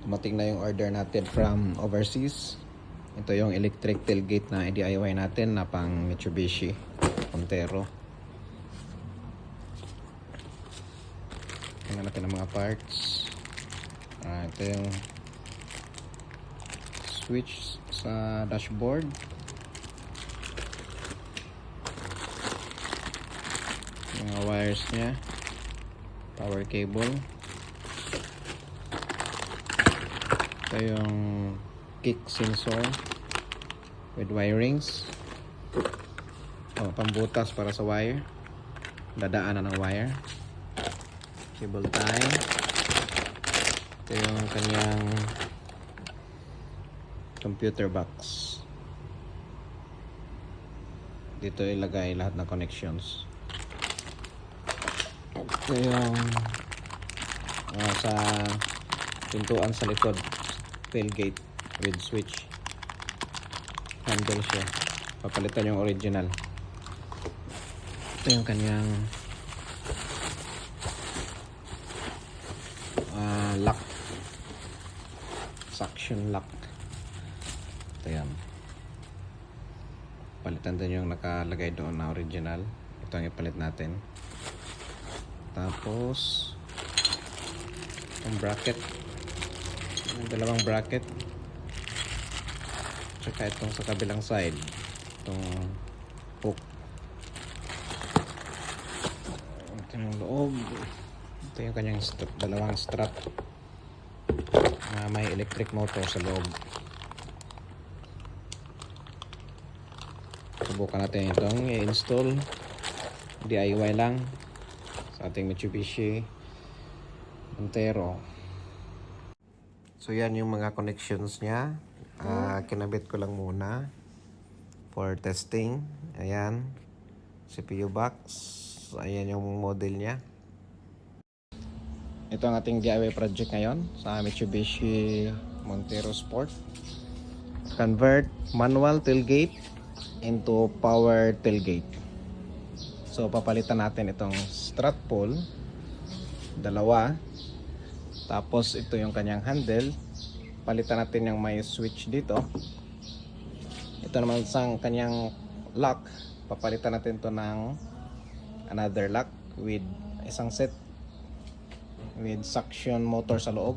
Dumating na yung order natin from overseas. Ito yung electric tailgate na DIY natin na pang Mitsubishi Montero. Tingnan natin ang mga parts. Ito yung switch sa dashboard. Mga wires nya, power cable. Ito yung kick sensor with wirings. Pambutas para sa wire, dadaanan ng wire. Cable tie. Ito yung kanyang computer box. Dito ilagay lahat ng connections. Ito yung sa pintuan sa likod, tailgate with switch handle siya. Papalitan yung original. Ito yung kanyang lock, suction lock. Ito yan. Palitan din yung nakalagay doon na original. Ito ang ipalit natin. Tapos yung bracket, yung dalawang bracket, tsaka itong sa kabilang side, itong hook. Ito yung loob. Ito yung kanyang dalawang strap na may electric motor sa loob. Subukan natin itong i-install, DIY lang sa ating Mitsubishi Montero. So yan yung mga connections nya. Kinabit ko lang muna for testing. Ayan, CPU box. Ayan yung model nya. Ito ang ating DIY project ngayon sa Mitsubishi Montero Sport. Convert manual tailgate into power tailgate. So papalitan natin itong strut pole, dalawa. Tapos ito yung kanyang handle. Palitan natin yung may switch dito. Ito naman sang kanyang lock. Papalitan natin to ng another lock with isang set with suction motor sa loob.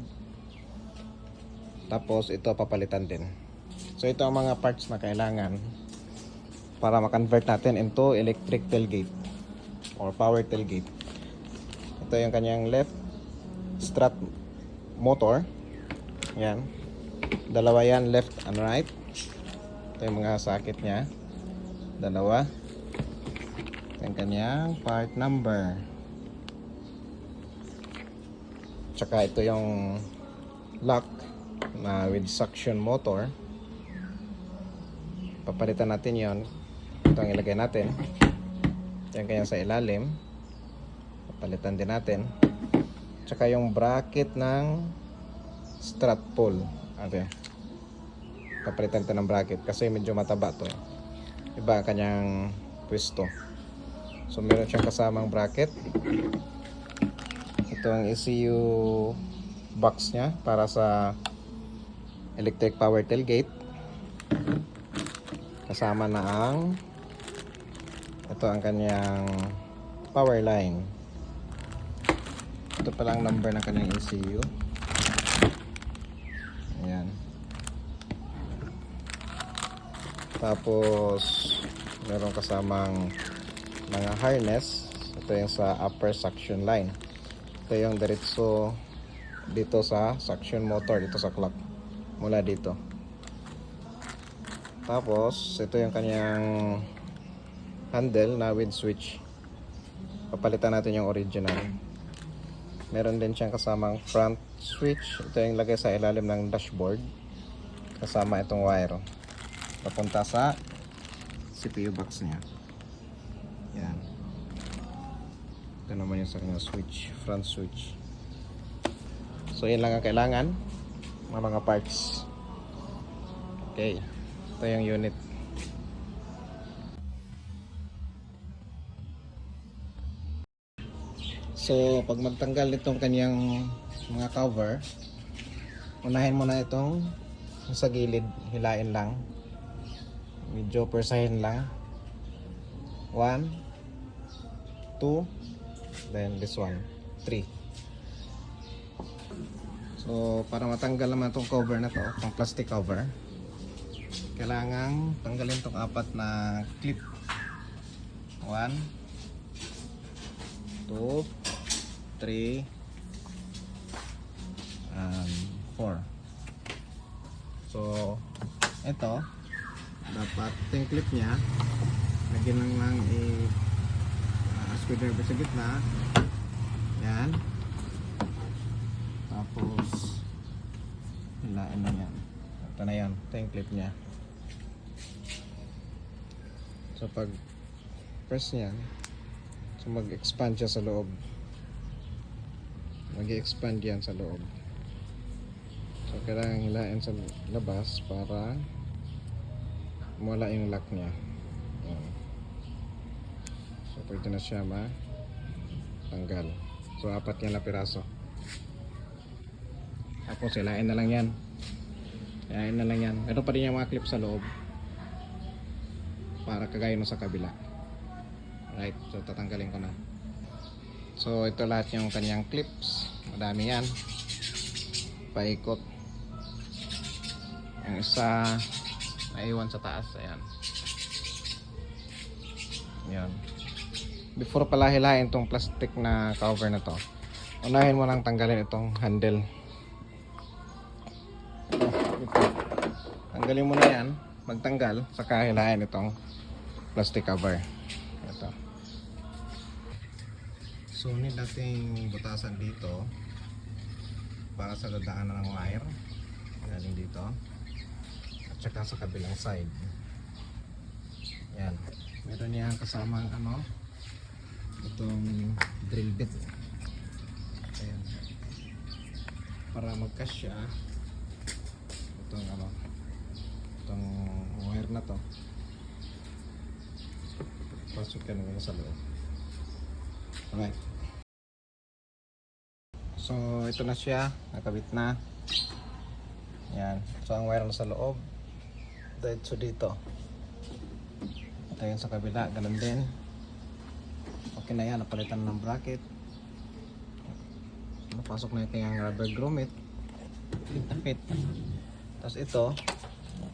Tapos ito papalitan din. So ito ang mga parts na kailangan para ma-convert natin into electric tailgate or power tailgate. Ito yung kanyang left strut motor. Yan. Dalawa yan, left and right. Ito yung mga socket nya. Dalawa. Ito yung kanyang part number. Tsaka ito yung lock na with suction motor. Papalitan natin yon. Ito ang ilagay natin. Ito yung kanya sa ilalim. Papalitan din natin. Tsaka yung bracket ng strut pole. Okay. Papalitan ito ng bracket kasi medyo mataba to. Iba ang kanyang pwesto. So meron siyang kasamang bracket. Ito ang ECU box nya para sa electric power tailgate. Kasama na ang ito ang kanyang power line. Ito pala ang number ng kanyang ECU. Ayan. Tapos meron kasamang mga harness. Ito yung sa upper suction line. Ito yung diretso dito sa suction motor, dito sa clock, mula dito. Tapos ito yung kanyang handle na with switch. Papalitan natin yung original. Meron din siyang kasamang front switch. Ito yung lagay sa ilalim ng dashboard. Kasama itong wire papunta sa CPU box niya. Yan. Ito naman yung sa kanyang switch, front switch. So yan lang ang kailangan, mga parts. Okay, ito yung unit. So pag magtanggal nitong kanyang mga cover, Unahin mo na itong sa gilid, hilain lang. Medyo persahin lang. 1, 2, then this one, 3. So para matanggal naman itong cover na to, itong plastic cover, kailangan tanggalin itong 4 na clip. 1, 2, 3, and 4. So ito dapat yung clip nya lagyan lang screwdriver sa gitna. Yan. Tapos hilain na yan. Ito na yan. Ito yung clip nya. So pag press niyan, so mag-expand siya sa loob. Mag-expand yan sa loob. So kailangan hilain sa labas para mawala yung lock niya. Yan. So pwede na siya matanggal. So 4 yan na piraso. Tapos hilain na lang yan. Hilain na lang yan. Meron pa rin yung mga clip sa loob para kagaya no sa kabila. Right, so tatanggalin ko na. So ito lahat yung kanyang clips. Madami yan. Paikot. Yung isa naiwan sa taas. Ayan. Yan. Before pala hilahin itong plastic na cover na to, unahin mo lang tanggalin itong handle. Tanggalin mo na yan. Magtanggal, saka hilahin itong plastic cover. Ito. So need nating butasan dito para sa dadaanan ng wire galing dito at saka sa kabilang side. Yan. Meron niyang kasamang itong drill bit. Ayan. Para magkasya itong itong wire na to, pasok ka naman sa loob. Alright. So ito na siya, nakabit na. Yan. So ang wire na sa loob, diretso dito. Ito yun sa kabila, ganun din. Okay na yan, napalitan ng bracket. Napasok na ito yung rubber grommet. Fit. Tapos ito,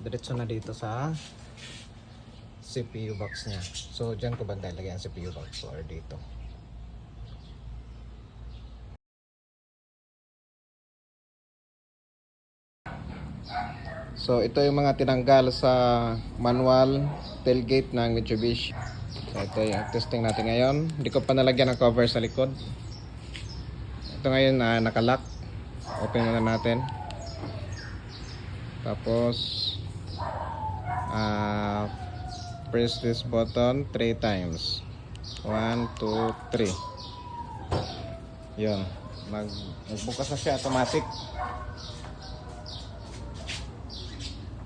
diretso na dito sa CPU box niya. So dyan ko banda lagay ang CPU box or dito. So ito yung mga tinanggal sa manual tailgate ng Mitsubishi. So ito yung testing natin ngayon. Hindi ko pa nalagyan ng cover sa likod. Ito ngayon nakalock. Open muna natin. Tapos press this button 3 times. 1, 2, 3. Yun. Magbukas na siya automatic.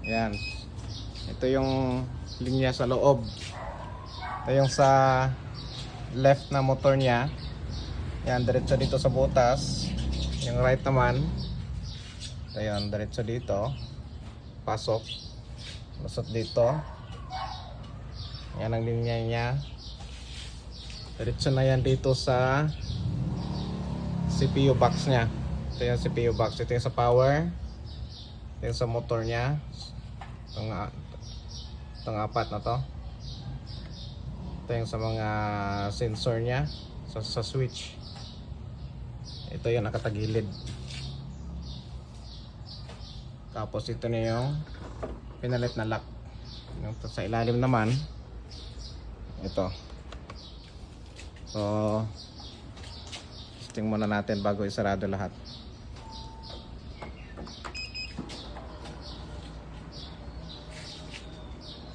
Yan. Ito yung linya sa loob. Ito yung sa left na motor niya. Yan, diretso dito sa butas. Yung right naman, ito yun, diretso dito. Pasok. Lusot dito. Yan ang linya niya. Diretso na yan dito sa CPU box niya. Ito yung CPU box. Ito yung sa power. Ito yung sa motor niya. Itong 4 na to. Ito yung sa mga sensor niya. Sa switch. Ito yung nakatagilid. Tapos ito na yung pinalit na lock. Yung sa ilalim naman, ito. So testing muna natin bago isarado lahat.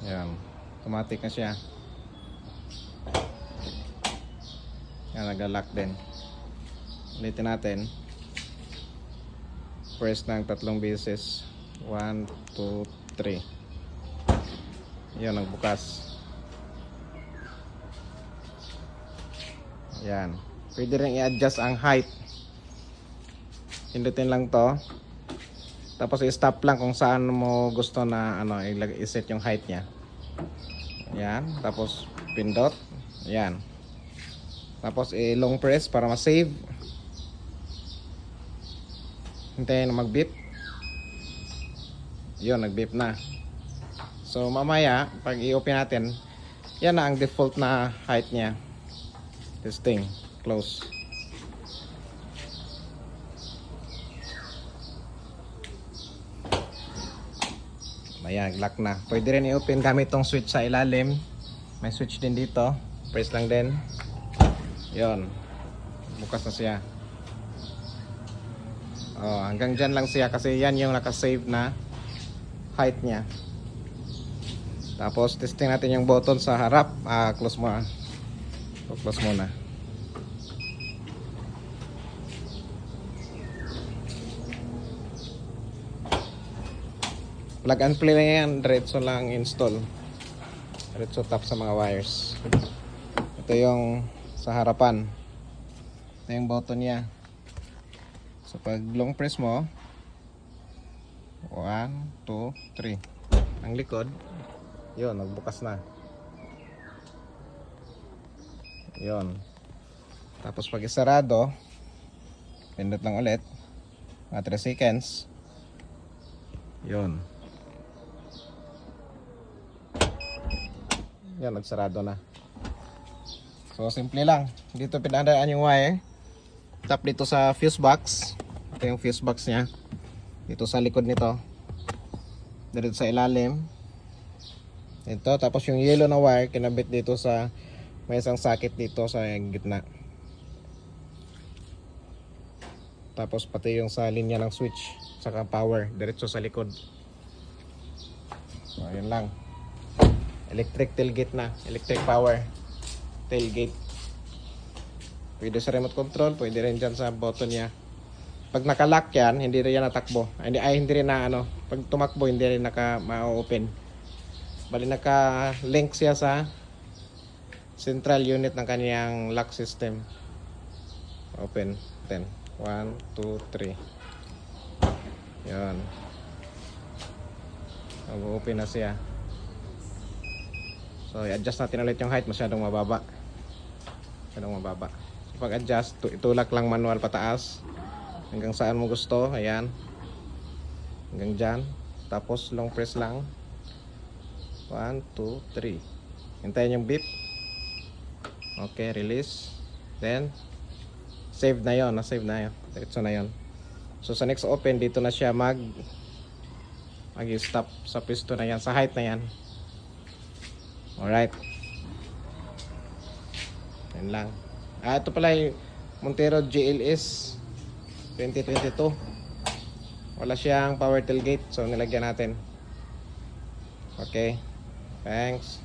Yan, automatic na siya. Yan, nag-lock din. Ulitin natin. Press ng 3 beses. 1, 2, 3. Yan, nagbukas. Yan. Pwede rin i-adjust ang height. Pindutin lang to. Tapos i-stop lang kung saan mo gusto na ano i-set yung height niya. Yan, tapos pindot. Yan. Tapos i-long press para ma-save. Hintayin na mag-beep. Yun, nag-beep na. So mamaya, pag i-open natin, yan na ang default na height niya. Testing, close. Ayan, lock na. Pwede rin i-open gamit tong switch sa ilalim. May switch din dito. Press lang din. Yon. Bukas na siya. Oh, hanggang dyan lang siya kasi yan yung nakasave na height niya. Tapos testing natin yung button sa harap. Close mo. Close muna. Plug and play lang yan, diretso lang install. Diretso tap sa mga wires. Ito yung sa harapan. Ito yung button niya. So pag long press mo, 1, 2, 3. Ang likod, yun, nagbukas na. Yun. Tapos pag isarado, pindot lang ulit. Mga 3 seconds. Yun. Yan, nagsarado na. So, simple lang. Dito pinadaan yung wire. Tap dito sa fuse box. Ito yung fuse box niya. Dito sa likod nito. Dito sa ilalim. Ito. Tapos yung yellow na wire, kinabit dito sa may isang socket dito sa gitna. Tapos pati yung sa linya ng switch. Saka power. Diretso sa likod. So, ayun lang. Electric tailgate na. Electric power tailgate. Pwede sa remote control. Pwede rin dyan sa button niya. Pag nakalock yan, hindi rin yan natakbo. Hindi rin na ano. Pag tumakbo, hindi rin ma-open. Bali naka-link siya sa central unit ng kaniyang lock system. Open. 10. 1, 2, 3. Yan. Mag-open na siya. So, i-adjust natin ulit yung height. Masyadong mababa. So, pag adjust, itulak lang manual pataas. Hanggang saan mo gusto. Ayan. Hanggang dyan. Tapos, long press lang. 1, 2, 3. Hintayin yung beep. Okay, release. Then, save na yon. Na-save na yun. Diretso na yon. So, sa next open, dito na siya mag-stop sa pisto na yan. Sa height na yan. Alright. Yan lang. Ito pala yung Montero GLS 2022. Wala siyang power tailgate. So nilagyan natin. Okay. Thanks.